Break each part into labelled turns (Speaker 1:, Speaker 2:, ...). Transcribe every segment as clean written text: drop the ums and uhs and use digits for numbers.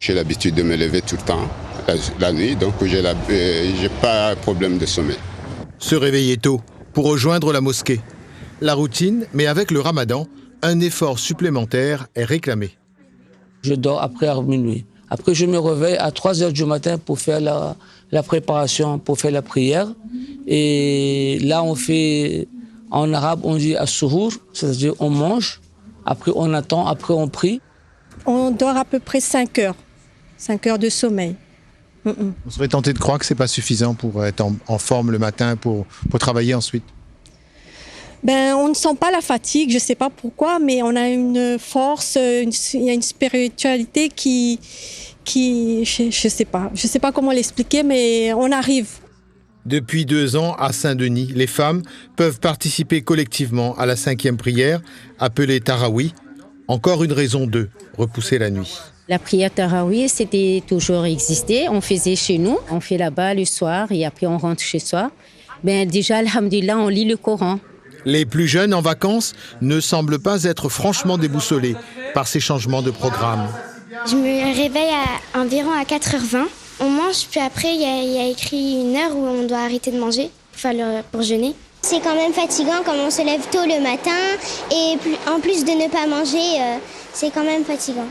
Speaker 1: J'ai l'habitude de me lever tout le temps, la nuit, donc j'ai pas de problème de sommeil.
Speaker 2: Se réveiller tôt pour rejoindre la mosquée. La routine, mais avec le ramadan, un effort supplémentaire est réclamé.
Speaker 3: Je dors après à minuit. Après, je me réveille à 3 heures du matin pour faire la préparation, pour faire la prière. Et là, on fait, en arabe, on dit as-suhour, c'est-à-dire on mange. Après, on attend, après, on prie.
Speaker 4: On dort à peu près 5 heures. 5 heures de sommeil.
Speaker 5: On serait tenté de croire que ce n'est pas suffisant pour être en forme le matin, pour travailler ensuite.
Speaker 4: On ne sent pas la fatigue, je ne sais pas pourquoi, mais on a une force, il y a une spiritualité qui je sais pas comment l'expliquer, mais on arrive.
Speaker 2: Depuis 2 ans, à Saint-Denis, les femmes peuvent participer collectivement à la 5e prière, appelée Tarawi. Encore une raison de repousser la nuit.
Speaker 6: La prière Tarawi, c'était toujours existé. On faisait chez nous, on fait là-bas le soir et après on rentre chez soi. Déjà, alhamdulillah, on lit le Coran.
Speaker 2: Les plus jeunes en vacances ne semblent pas être franchement déboussolés par ces changements de programme.
Speaker 7: Je me réveille environ à 4h20. On mange, puis après, il y a écrit une heure où on doit arrêter de manger pour jeûner. C'est quand même fatigant quand on se lève tôt le matin et en plus de ne pas manger, c'est quand même fatigant.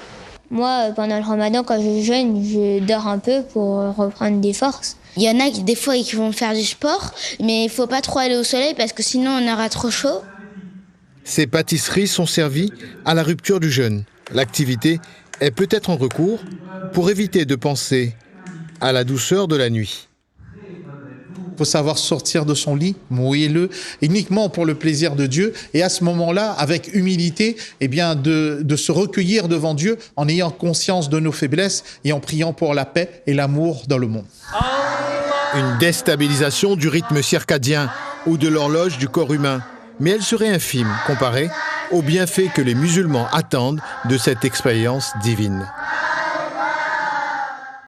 Speaker 8: Moi, pendant le ramadan, quand je jeûne, je dors un peu pour reprendre des forces.
Speaker 7: Il y en a qui, des fois, qui vont faire du sport, mais il ne faut pas trop aller au soleil parce que sinon on aura trop chaud.
Speaker 2: Ces pâtisseries sont servies à la rupture du jeûne. L'activité est peut-être en recours pour éviter de penser à la douceur de la nuit.
Speaker 5: Il faut savoir sortir de son lit, mouiller-le, uniquement pour le plaisir de Dieu. Et à ce moment-là, avec humilité, de se recueillir devant Dieu en ayant conscience de nos faiblesses et en priant pour la paix et l'amour dans le monde.
Speaker 2: Une déstabilisation du rythme circadien ou de l'horloge du corps humain. Mais elle serait infime comparée aux bienfaits que les musulmans attendent de cette expérience divine.